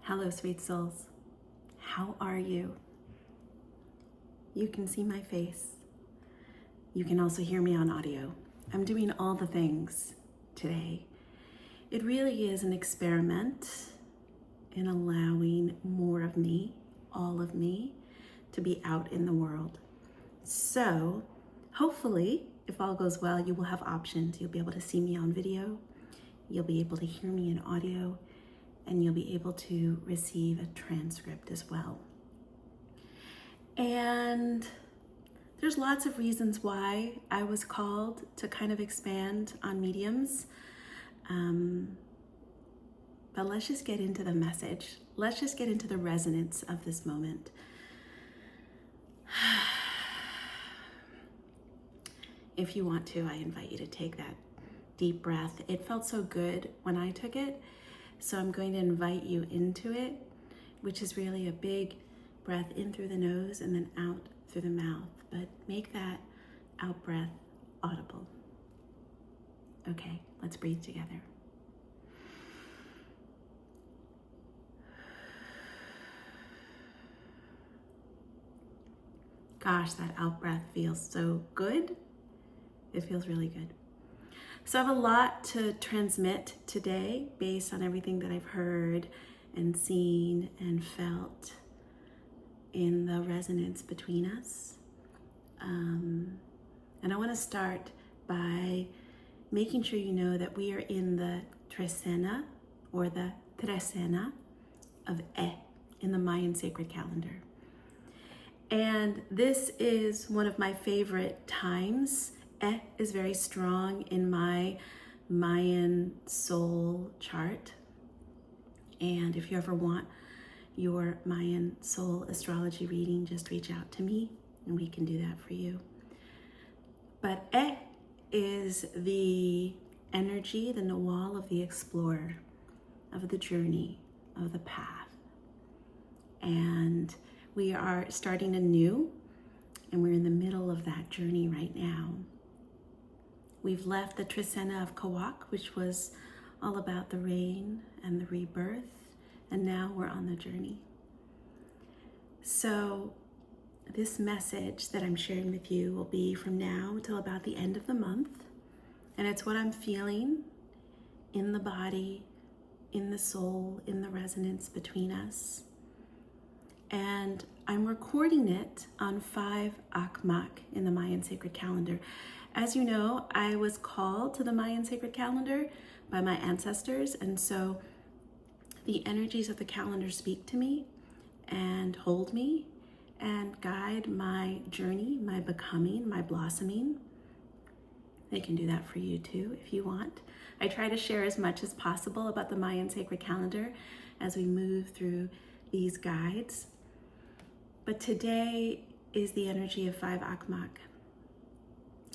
Hello, sweet souls. How are you? You can see my face. You can also hear me on audio. I'm doing all the things today. It really is an experiment in allowing more of me, all of me, to be out in the world. So hopefully, if all goes well, you will have options. You'll be able to see me on video. You'll be able to hear me in audio. And you'll be able to receive a transcript as well. And there's lots of reasons why I was called to kind of expand on mediums. But let's just get into the message. Let's just get into the resonance of this moment. If you want to, I invite you to take that deep breath. It felt so good when I took it. So I'm going to invite you into it, which is really a big breath in through the nose and then out through the mouth. But make that out breath audible. Okay, let's breathe together. Gosh, that out breath feels so good. It feels really good. So I have a lot to transmit today based on everything that I've heard and seen and felt in the resonance between us. And I want to start by making sure you know that we are in the trecena or the trecena of in the Mayan sacred calendar. And this is one of my favorite times. Is very strong in my Mayan soul chart. And if you ever want your Mayan soul astrology reading, just reach out to me and we can do that for you. But is the energy, the nawal of the explorer, of the journey, of the path. And we are starting anew, and we're in the middle of that journey right now. We've left the trecena of Kawak, which was all about the rain and the rebirth, and now we're on the journey. So this message that I'm sharing with you will be from now till about the end of the month, and it's what I'm feeling in the body, in the soul, in the resonance between us. And I'm recording it on 5 Akmak in the Mayan sacred calendar. As you know, I was called to the Mayan sacred calendar by my ancestors, and so the energies of the calendar speak to me and hold me and guide my journey, my becoming, my blossoming. They can do that for you too if you want. I try to share as much as possible about the Mayan sacred calendar as we move through these guides. But today is the energy of 5 Akmak.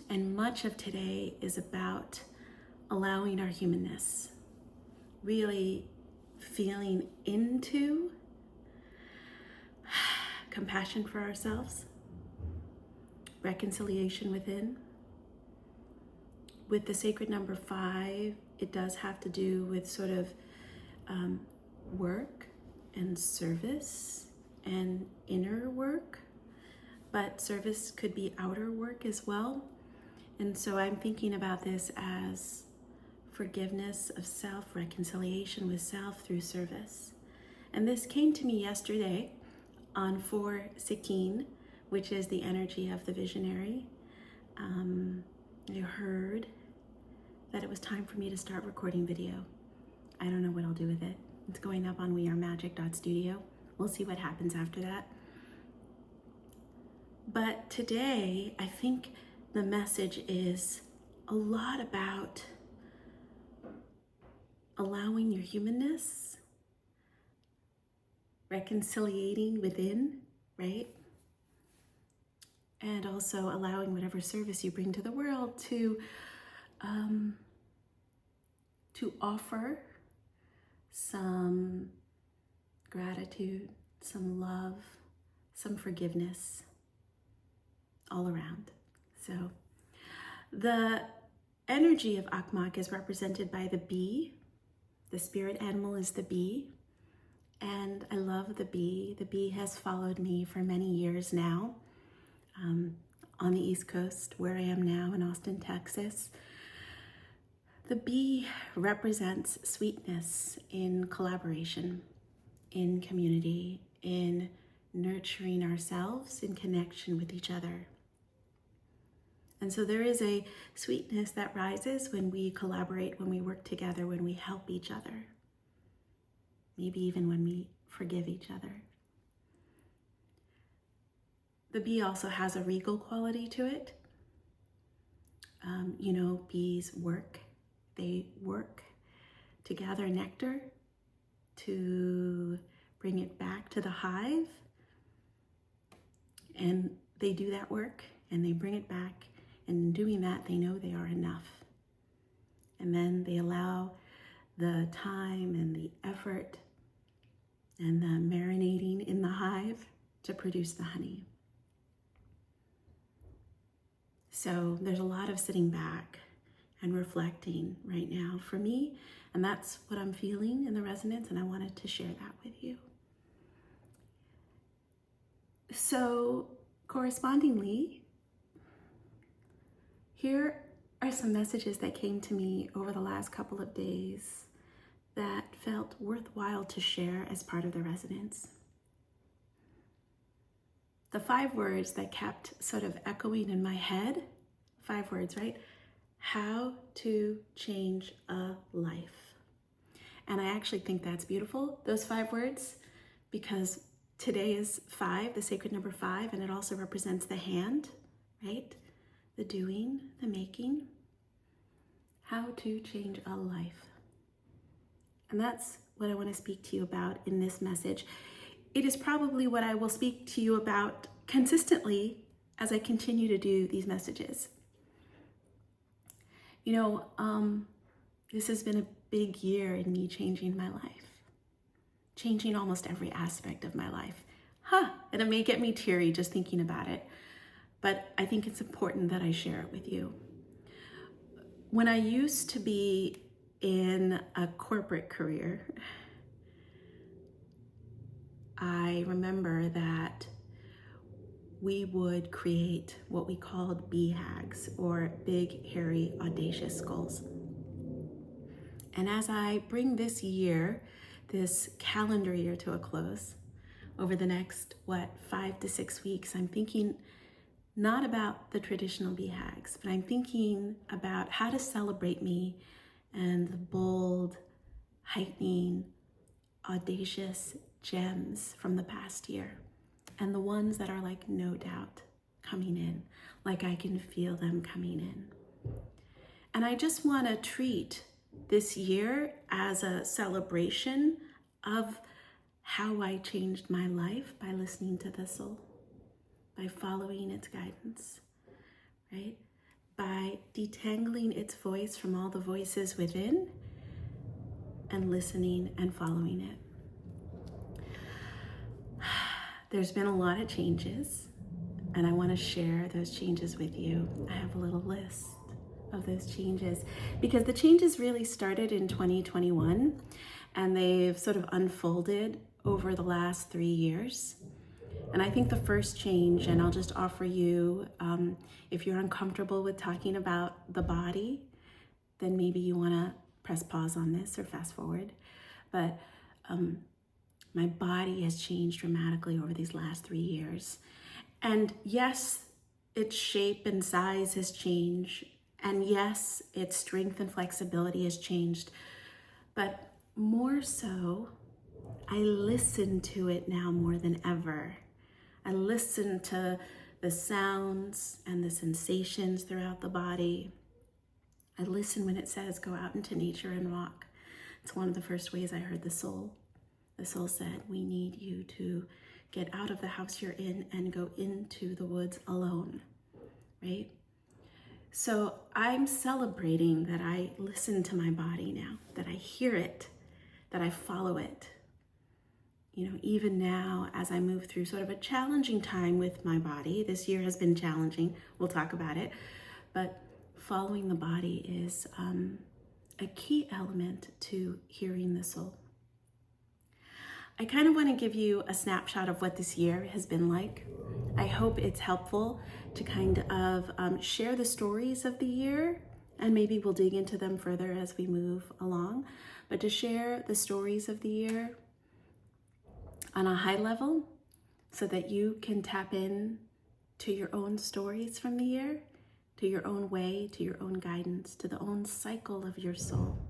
And much of today is about allowing our humanness, really feeling into compassion for ourselves, reconciliation within. With the sacred number 5, it does have to do with sort of work and service and inner work, but service could be outer work as well. And so I'm thinking about this as forgiveness of self, reconciliation with self through service. And this came to me yesterday on 4 Sikin, which is the energy of the visionary. I heard that it was time for me to start recording video. I don't know what I'll do with it. It's going up on wearemagic.studio. We'll see what happens after that. But today, I think the message is a lot about allowing your humanness, reconciliating within, right? And also allowing whatever service you bring to the world to offer some gratitude, some love, some forgiveness all around. So the energy of Akmak is represented by the bee. The spirit animal is the bee. And I love the bee. The bee has followed me for many years now, on the East Coast, where I am now in Austin, Texas. The bee represents sweetness in collaboration, in community, in nurturing ourselves in connection with each other. And so there is a sweetness that rises when we collaborate, when we work together, when we help each other. Maybe even when we forgive each other. The bee also has a regal quality to it. Bees work. They work to gather nectar, to bring it back to the hive. And they do that work and they bring it back. And in doing that, they know they are enough. And then they allow the time and the effort and the marinating in the hive to produce the honey. So there's a lot of sitting back and reflecting right now for me, and that's what I'm feeling in the resonance, and I wanted to share that with you. So correspondingly, here are some messages that came to me over the last couple of days that felt worthwhile to share as part of the resonance. The 5 words that kept sort of echoing in my head, 5 words, right? How to change a life. And I actually think that's beautiful, those 5 words, because today is 5, the sacred number 5, and it also represents the hand, right? The doing, the making. How to change a life. And that's what I want to speak to you about in this message. It is probably what I will speak to you about consistently as I continue to do these messages. This has been a big year in me changing my life, changing almost every aspect of my life. And it may get me teary just thinking about it, but I think it's important that I share it with you. When I used to be in a corporate career, I remember that we would create what we called BHAGs, or big, hairy, audacious goals. And as I bring this year, this calendar year to a close, over the next, 5 to 6 weeks, I'm thinking not about the traditional BHAGs, but I'm thinking about how to celebrate me and the bold, heightening, audacious gems from the past year, and the ones that are like no doubt coming in, like I can feel them coming in. And I just want to treat this year as a celebration of how I changed my life by listening to the soul, by following its guidance, right? By detangling its voice from all the voices within and listening and following it. There's been a lot of changes, and I want to share those changes with you. I have a little list of those changes because the changes really started in 2021 and they've sort of unfolded over the last 3 years. And I think the first change, and I'll just offer you, if you're uncomfortable with talking about the body, then maybe you want to press pause on this or fast forward. But my body has changed dramatically over these last 3 years. And yes, its shape and size has changed. And yes, its strength and flexibility has changed. But more so, I listen to it now more than ever. I listen to the sounds and the sensations throughout the body. I listen when it says, go out into nature and walk. It's one of the first ways I heard the soul. The soul said, we need you to get out of the house you're in and go into the woods alone, right? So I'm celebrating that I listen to my body now, that I hear it, that I follow it. Even now, as I move through sort of a challenging time with my body, this year has been challenging, we'll talk about it, but following the body is a key element to hearing the soul. I kind of want to give you a snapshot of what this year has been like. I hope it's helpful to kind of share the stories of the year, and maybe we'll dig into them further as we move along, but to share the stories of the year on a high level so that you can tap in to your own stories from the year, to your own way, to your own guidance, to the own cycle of your soul.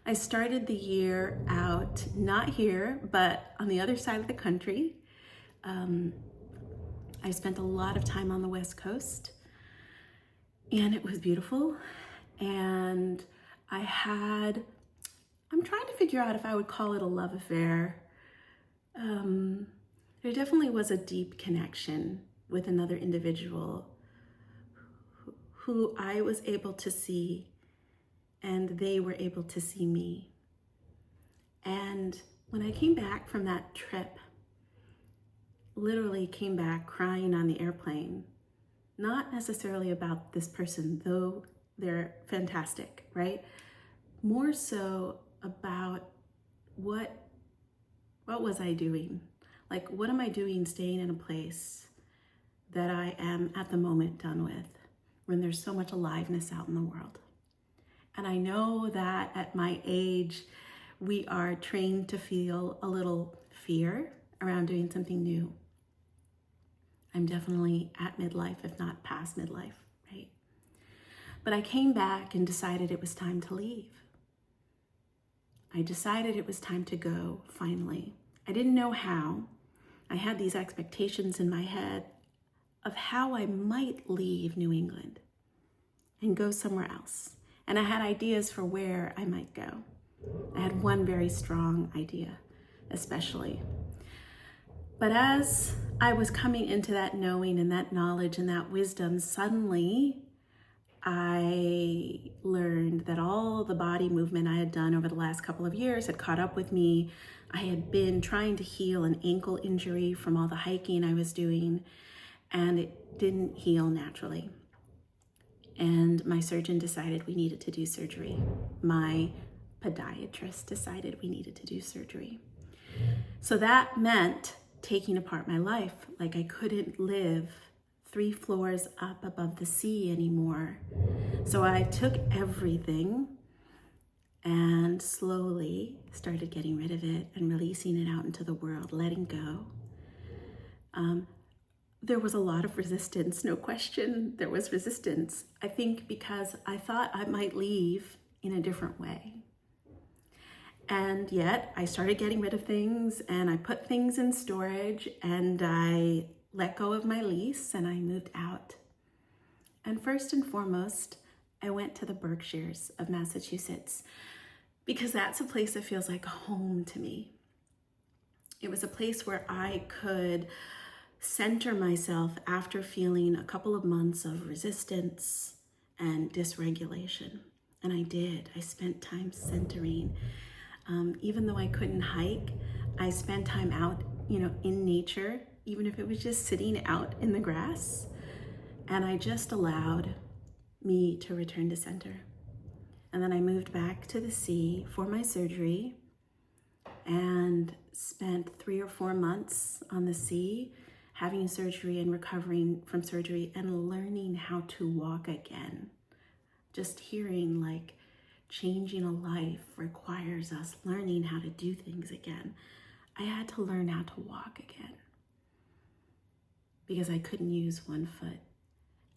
I started the year out, not here, but on the other side of the country. I spent a lot of time on the West Coast, and it was beautiful. And I'm trying to figure out if I would call it a love affair. There definitely was a deep connection with another individual who I was able to see, and they were able to see me. And when I came back from that trip, literally came back crying on the airplane, not necessarily about this person, though they're fantastic, right? More so about what was I doing? Like, what am I doing staying in a place that I am at the moment done with when there's so much aliveness out in the world? And I know that at my age, we are trained to feel a little fear around doing something new. I'm definitely at midlife, if not past midlife, right? But I came back and decided it was time to leave. I decided it was time to go, finally. I didn't know how. I had these expectations in my head of how I might leave New England and go somewhere else. And I had ideas for where I might go. I had one very strong idea, especially. But as I was coming into that knowing and that knowledge and that wisdom, suddenly I learned that all the body movement I had done over the last couple of years had caught up with me. I had been trying to heal an ankle injury from all the hiking I was doing, and it didn't heal naturally. And my surgeon decided we needed to do surgery. My podiatrist decided we needed to do surgery. So that meant taking apart my life. Like, I couldn't live 3 floors up above the sea anymore. So I took everything and slowly started getting rid of it and releasing it out into the world, letting go. There was a lot of resistance, no question. There was resistance, I think, because I thought I might leave in a different way. And yet I started getting rid of things, and I put things in storage, and I let go of my lease, and I moved out. And first and foremost, I went to the Berkshires of Massachusetts, because that's a place that feels like home to me. It was a place where I could center myself after feeling a couple of months of resistance and dysregulation. And I did. I spent time centering. Even though I couldn't hike, I spent time out, in nature, even if it was just sitting out in the grass. And I just allowed me to return to center. And then I moved back to the sea for my surgery and spent 3 or 4 months on the sea, having surgery and recovering from surgery and learning how to walk again. Just hearing, like, changing a life requires us learning how to do things again. I had to learn how to walk again because I couldn't use one foot.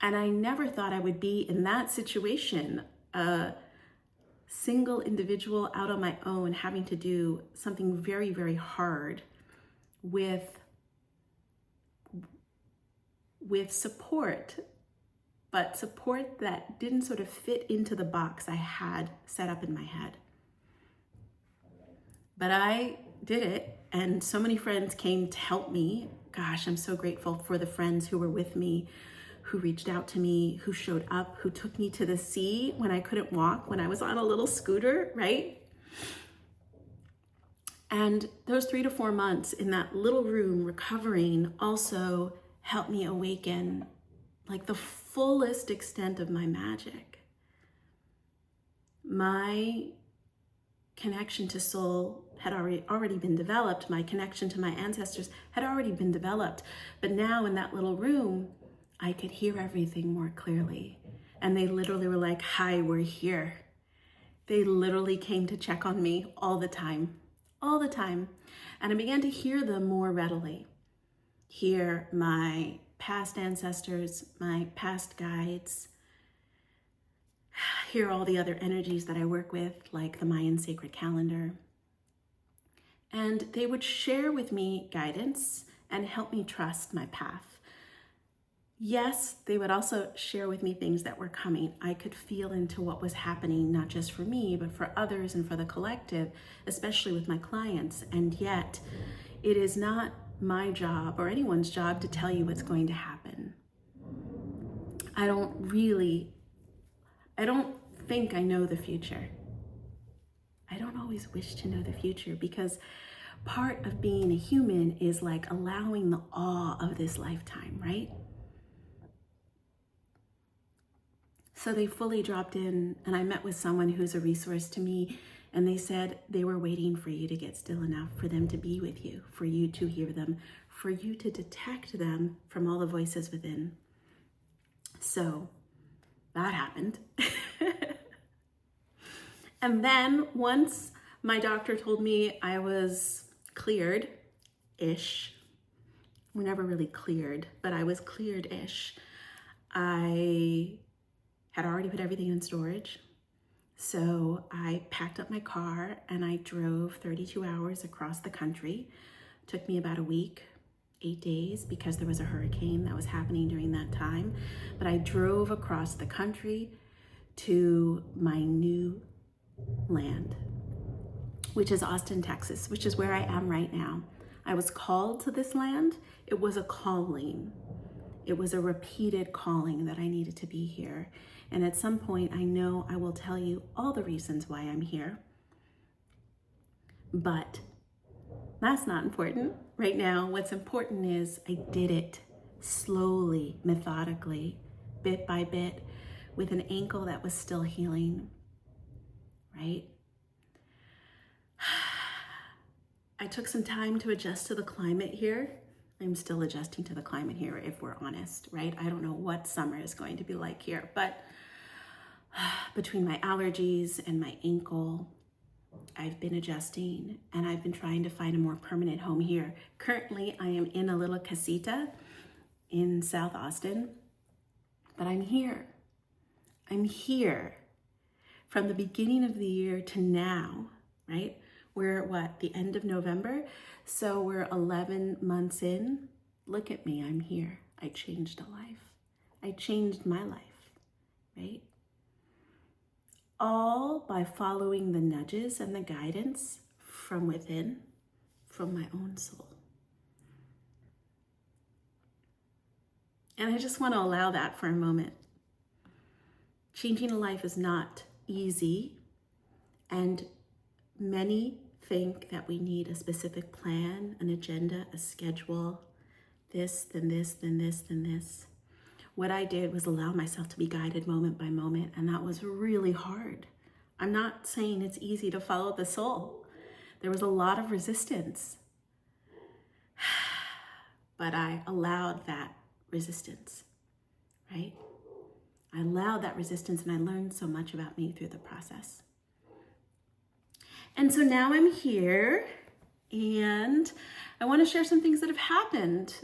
And I never thought I would be in that situation, a single individual out on my own, having to do something very, very hard with support, but support that didn't sort of fit into the box I had set up in my head. But I did it, and so many friends came to help me. Gosh, I'm so grateful for the friends who were with me, who reached out to me, who showed up, who took me to the sea when I couldn't walk, when I was on a little scooter, right? And those 3 to 4 months in that little room recovering also helped me awaken like the fullest extent of my magic. My connection to soul had already been developed. My connection to my ancestors had already been developed. But now in that little room, I could hear everything more clearly. And they literally were like, "Hi, we're here." They literally came to check on me all the time. And I began to hear them more readily. Hear my past ancestors, my past guides, hear all the other energies that I work with, like the Mayan sacred calendar. And they would share with me guidance and help me trust my path. Yes, they would also share with me things that were coming. I could feel into what was happening, not just for me, but for others and for the collective, especially with my clients. And yet, it is not my job or anyone's job to tell you what's going to happen. I don't think I know the future. I don't always wish to know the future, because part of being a human is like allowing the awe of this lifetime, right? So they fully dropped in, and I met with someone who's a resource to me, and they said they were waiting for you to get still enough for them to be with you, for you to hear them, for you to detect them from all the voices within. So that happened. And then once my doctor told me I was cleared-ish, we're never really cleared, but I was cleared-ish, I had already put everything in storage. So I packed up my car and I drove 32 hours across the country. It took me about a week, 8 days, because there was a hurricane that was happening during that time. But I drove across the country to my new land, which is Austin, Texas, which is where I am right now. I was called to this land. It was a calling. It was a repeated calling that I needed to be here. And at some point, I know I will tell you all the reasons why I'm here. But that's not important right now. What's important is I did it slowly, methodically, bit by bit, with an ankle that was still healing, right? I took some time to adjust to the climate here. I'm still adjusting to the climate here, if we're honest, right? I don't know what summer is going to be like here, but between my allergies and my ankle, I've been adjusting, and I've been trying to find a more permanent home here. Currently, I am in a little casita in South Austin, but I'm here. I'm here from the beginning of the year to now, right? We're the end of November? So we're 11 months in. Look at me, I'm here. I changed a life. I changed my life, right? All by following the nudges and the guidance from within, from my own soul. And I just want to allow that for a moment. Changing a life is not easy, and many think that we need a specific plan, an agenda, a schedule, this, then this, then this, then this. What I did was allow myself to be guided moment by moment, and that was really hard. I'm not saying it's easy to follow the soul. There was a lot of resistance, but I allowed that resistance, right? I allowed that resistance, and I learned so much about me through the process. And so now I'm here, and I want to share some things that have happened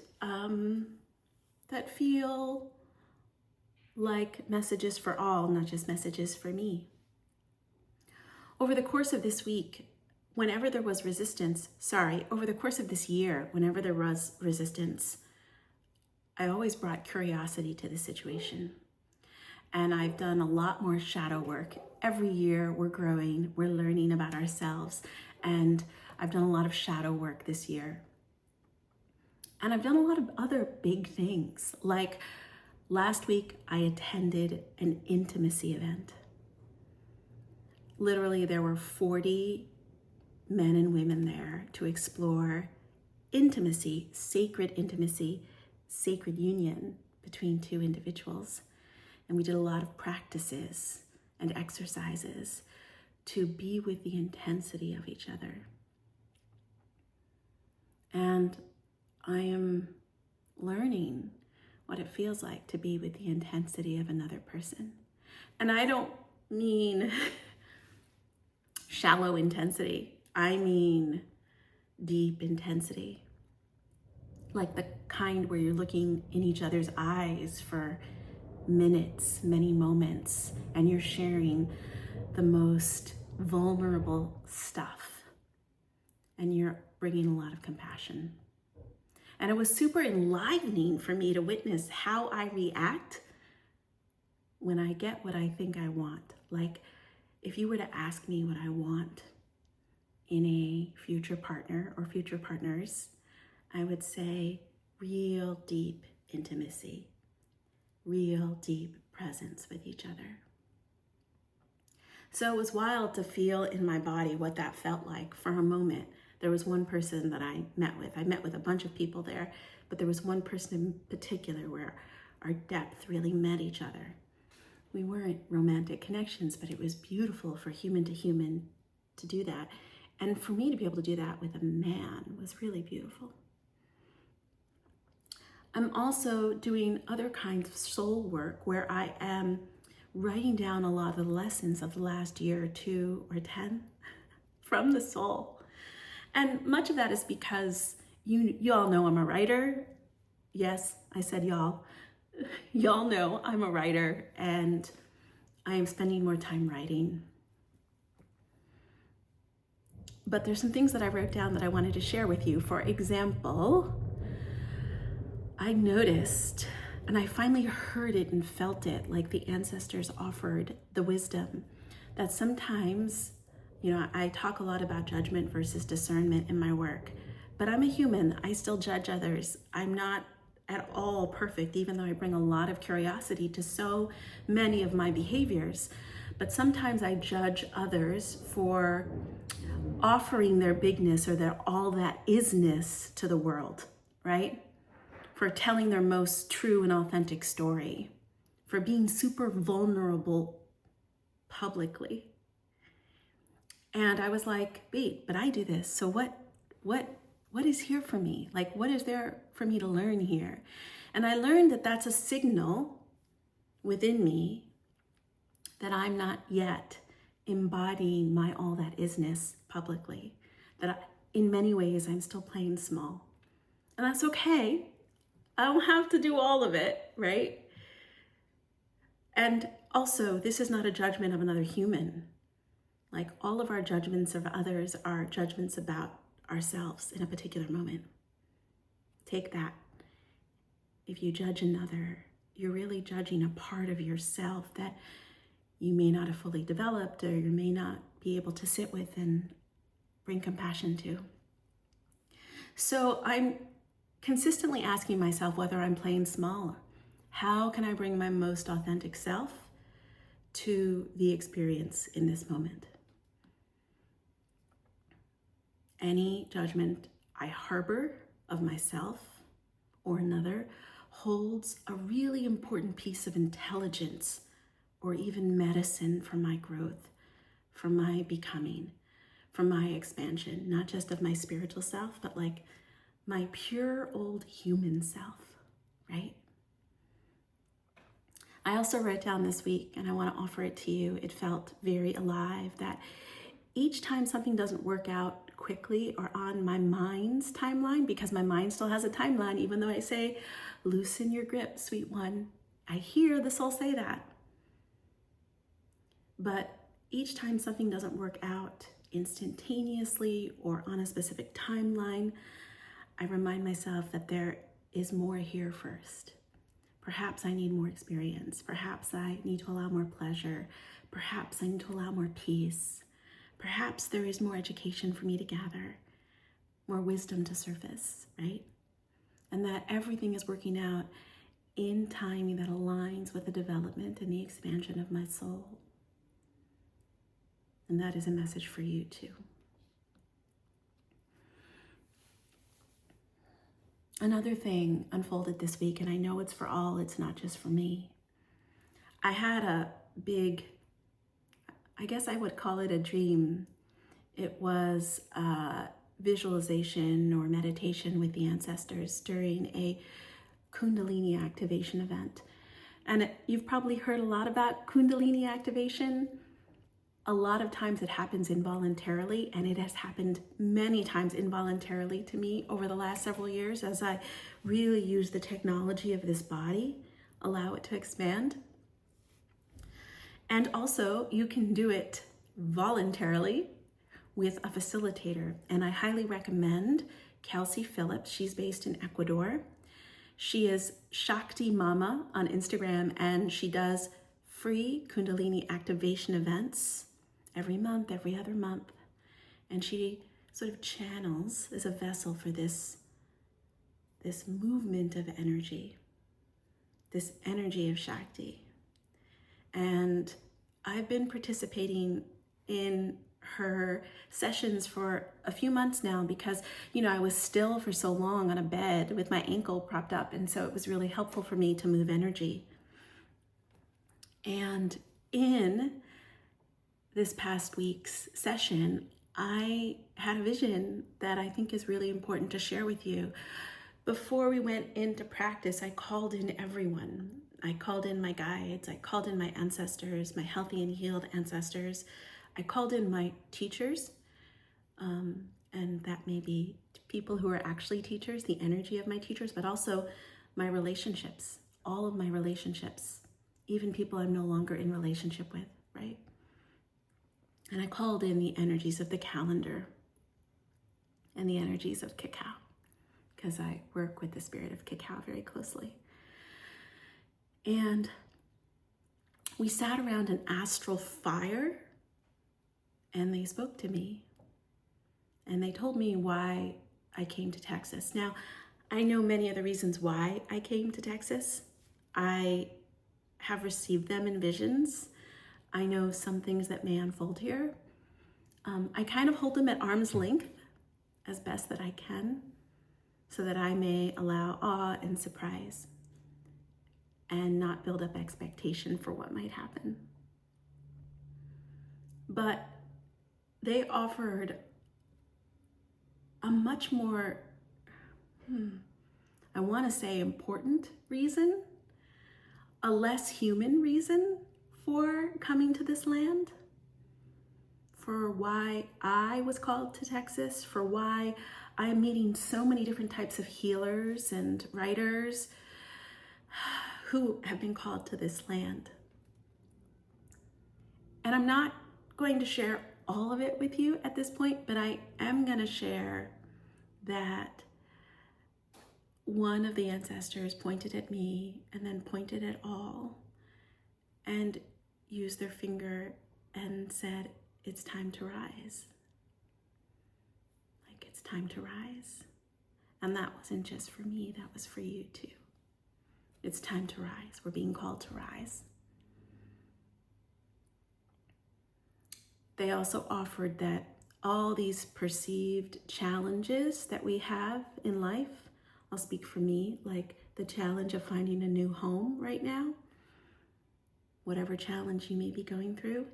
that feel like messages for all, not just messages for me. Over the course of this week, whenever there was resistance, over the course of this year, whenever there was resistance, I always brought curiosity to the situation. And I've done a lot more shadow work. Every year we're growing, we're learning about ourselves. And I've done a lot of shadow work this year. And I've done a lot of other big things. Like last week, I attended an intimacy event. Literally, there were 40 men and women there to explore intimacy, sacred union between two individuals. And we did a lot of practices and exercises to be with the intensity of each other. And I am learning what it feels like to be with the intensity of another person. And I don't mean shallow intensity. I mean deep intensity. Like the kind where you're looking in each other's eyes for minutes, many moments, and you're sharing the most vulnerable stuff. And you're bringing a lot of compassion. And it was super enlivening for me to witness how I react when I get what I think I want. Like, if you were to ask me what I want in a future partner or future partners, I would say real deep intimacy, real deep presence with each other. So it was wild to feel in my body what that felt like for a moment. There was one person that I met with. I met with a bunch of people there, but there was one person in particular where our depth really met each other. We weren't romantic connections, but it was beautiful for human to human to do that. And for me to be able to do that with a man was really beautiful. I'm also doing other kinds of soul work where I am writing down a lot of the lessons of the last year or 2 or 10 from the soul. And much of that is because you all know I'm a writer. Yes, I said y'all. Y'all know I'm a writer, and I am spending more time writing. But there's some things that I wrote down that I wanted to share with you. For example, I noticed, and I finally heard it and felt it, like the ancestors offered the wisdom, that sometimes, I talk a lot about judgment versus discernment in my work, but I'm a human. I still judge others. I'm not at all perfect, even though I bring a lot of curiosity to so many of my behaviors. But sometimes I judge others for offering their bigness or their all that isness to the world, right? For telling their most true and authentic story, for being super vulnerable publicly. And I was like, wait, but I do this. So what is here for me? Like, what is there for me to learn here? And I learned that that's a signal within me that I'm not yet embodying my all that isness publicly. That in many ways, I'm still playing small. And that's okay. I don't have to do all of it, right? And also, this is not a judgment of another human. Like, all of our judgments of others are judgments about ourselves in a particular moment. Take that. If you judge another, you're really judging a part of yourself that you may not have fully developed, or you may not be able to sit with and bring compassion to. So I'm consistently asking myself whether I'm playing small. How can I bring my most authentic self to the experience in this moment? Any judgment I harbor of myself or another holds a really important piece of intelligence or even medicine for my growth, for my becoming, for my expansion, not just of my spiritual self, but like my pure old human self, right? I also wrote down this week, and I want to offer it to you. It felt very alive that each time something doesn't work out quickly or on my mind's timeline, because my mind still has a timeline, even though I say, loosen your grip, sweet one. I hear the soul say that. But each time something doesn't work out instantaneously or on a specific timeline, I remind myself that there is more here first. Perhaps I need more experience. Perhaps I need to allow more pleasure. Perhaps I need to allow more peace. Perhaps there is more education for me to gather, more wisdom to surface, right? And that everything is working out in timing that aligns with the development and the expansion of my soul. And that is a message for you too. Another thing unfolded this week, and I know it's for all, it's not just for me. I had a big I guess I would call it a dream. It was a visualization or meditation with the ancestors during a Kundalini activation event. And you've probably heard a lot about Kundalini activation. A lot of times it happens involuntarily, and it has happened many times involuntarily to me over the last several years as I really use the technology of this body, allow it to expand. And also, you can do it voluntarily with a facilitator. And I highly recommend Kelsey Phillips. She's based in Ecuador. She is Shakti Mama on Instagram, and she does free Kundalini activation events every month, every other month. And she sort of channels as a vessel for this movement of energy, this energy of Shakti. And I've been participating in her sessions for a few months now because, I was still for so long on a bed with my ankle propped up. And so it was really helpful for me to move energy. And in this past week's session, I had a vision that I think is really important to share with you. Before we went into practice, I called in everyone. I called in my guides. I called in my ancestors, my healthy and healed ancestors. I called in my teachers, and that may be people who are actually teachers, the energy of my teachers, but also my relationships, all of my relationships, even people I'm no longer in relationship with, right? And I called in the energies of the calendar and the energies of cacao, because I work with the spirit of cacao very closely. And we sat around an astral fire, and they spoke to me. And they told me why I came to Texas. Now, I know many of the reasons why I came to Texas. I have received them in visions. I know some things that may unfold here. I kind of hold them at arm's length as best that I can, so that I may allow awe and surprise and not build up expectation for what might happen. But they offered a much more, I want to say important reason, a less human reason for coming to this land, for why I was called to Texas, for why I am meeting so many different types of healers and writers who have been called to this land. And I'm not going to share all of it with you at this point, but I am going to share that one of the ancestors pointed at me and then pointed at all and used their finger and said, "It's time to rise." Like, it's time to rise. And that wasn't just for me, that was for you too. It's time to rise. We're being called to rise. They also offered that all these perceived challenges that we have in life, I'll speak for me, like the challenge of finding a new home right now, whatever challenge you may be going through,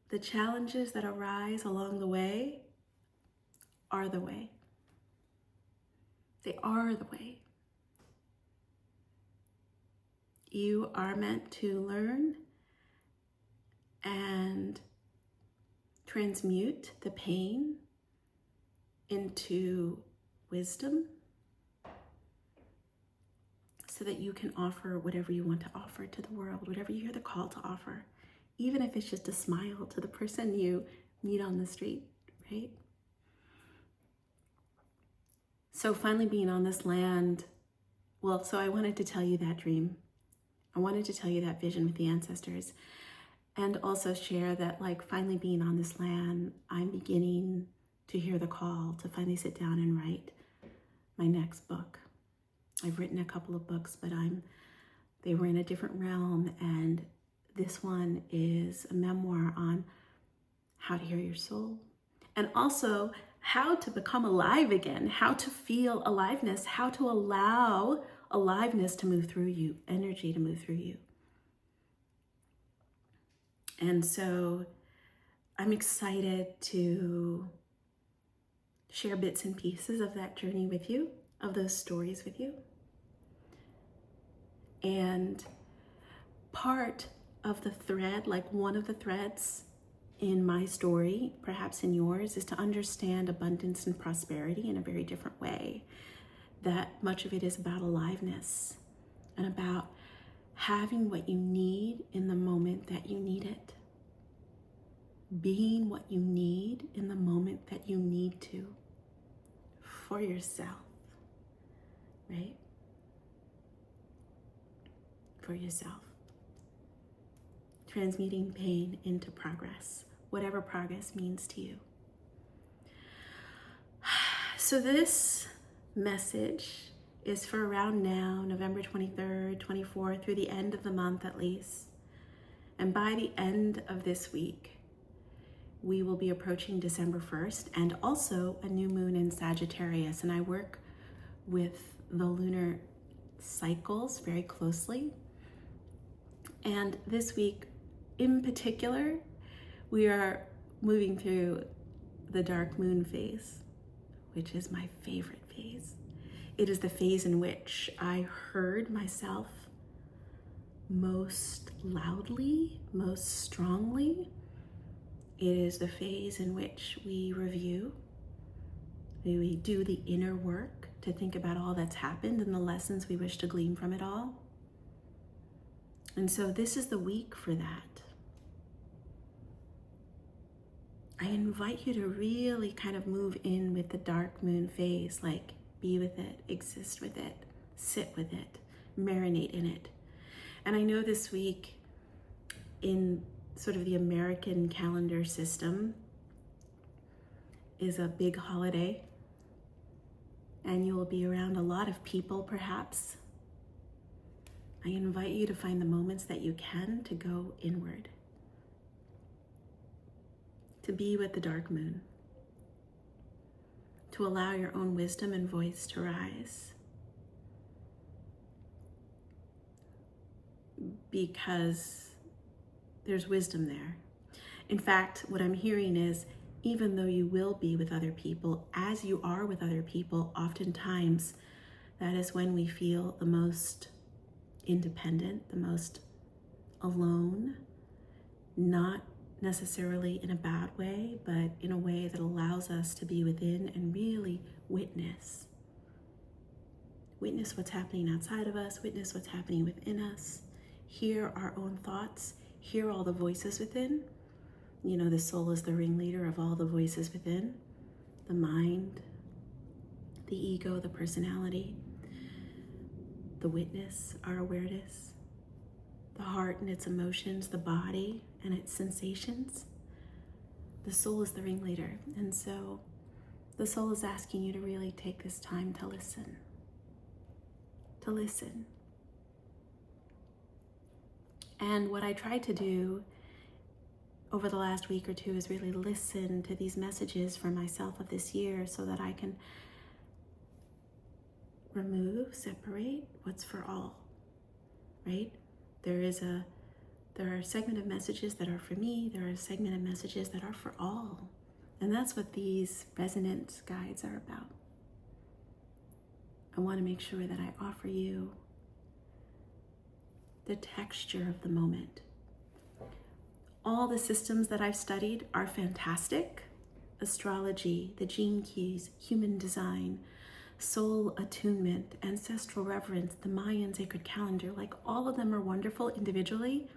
the challenges that arise along the way are the way. They are the way. You are meant to learn and transmute the pain into wisdom so that you can offer whatever you want to offer to the world, whatever you hear the call to offer, even if it's just a smile to the person you meet on the street, right? So finally being on this land, so I wanted to tell you that dream. I wanted to tell you that vision with the ancestors, and also share that, like, finally being on this land, I'm beginning to hear the call to finally sit down and write my next book. I've written a couple of books, but they were in a different realm, and this one is a memoir on how to hear your soul, and also how to become alive again, how to feel aliveness, how to allow aliveness to move through you, energy to move through you. And so I'm excited to share bits and pieces of that journey with you, of those stories with you. And part of the thread, like one of the threads in my story, perhaps in yours, is to understand abundance and prosperity in a very different way. That much of it is about aliveness and about having what you need in the moment that you need it. Being what you need in the moment that you need to for yourself, right? For yourself. Transmuting pain into progress, whatever progress means to you. So this message is for around now, November 23rd, 24th, through the end of the month at least. And by the end of this week, we will be approaching December 1st and also a new moon in Sagittarius. And I work with the lunar cycles very closely. And this week in particular, we are moving through the dark moon phase, which is my favorite phase. It is the phase in which I heard myself most loudly, most strongly. It is the phase in which we review, we do the inner work to think about all that's happened and the lessons we wish to glean from it all. And so this is the week for that. I invite you to really kind of move in with the dark moon phase, like be with it, exist with it, sit with it, marinate in it. And I know this week in sort of the American calendar system is a big holiday, and you will be around a lot of people perhaps. I invite you to find the moments that you can to go inward, to be with the dark moon, to allow your own wisdom and voice to rise. Because there's wisdom there. In fact, what I'm hearing is, even though you will be with other people, as you are with other people, oftentimes that is when we feel the most independent, the most alone, not necessarily in a bad way, but in a way that allows us to be within and really witness. Witness what's happening outside of us, witness what's happening within us, hear our own thoughts, hear all the voices within. You know, the soul is the ringleader of all the voices within, the mind, the ego, the personality, the witness, our awareness, the heart and its emotions, the body and its sensations. The soul is the ringleader. And so the soul is asking you to really take this time to listen. To listen. And what I tried to do over the last week or two is really listen to these messages for myself of this year so that I can remove, separate what's for all, right? There are a segment of messages that are for me, there are a segment of messages that are for all. And that's what these resonance guides are about. I want to make sure that I offer you the texture of the moment. All the systems that I've studied are fantastic. Astrology, the gene keys, human design, soul attunement, ancestral reverence, the Mayan sacred calendar, like all of them are wonderful individually.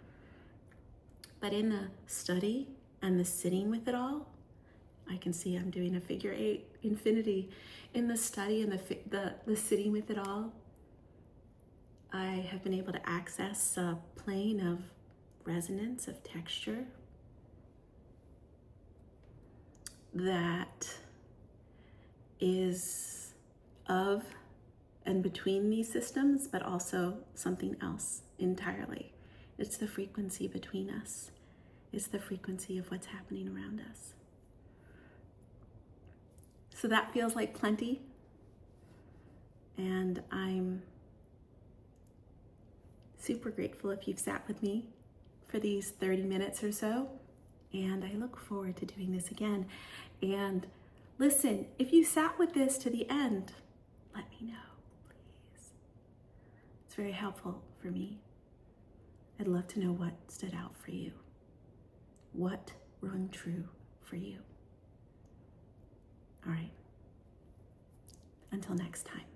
But in the study and the sitting with it all, I can see I'm doing a figure 8 infinity. In the study and the sitting with it all, I have been able to access a plane of resonance, of texture that is of and between these systems, but also something else entirely. It's the frequency between us. It's the frequency of what's happening around us. So that feels like plenty. And I'm super grateful if you've sat with me for these 30 minutes or so, and I look forward to doing this again. And listen, if you sat with this to the end, let me know, please. It's very helpful for me. I'd love to know what stood out for you. What rung true for you. All right. Until next time.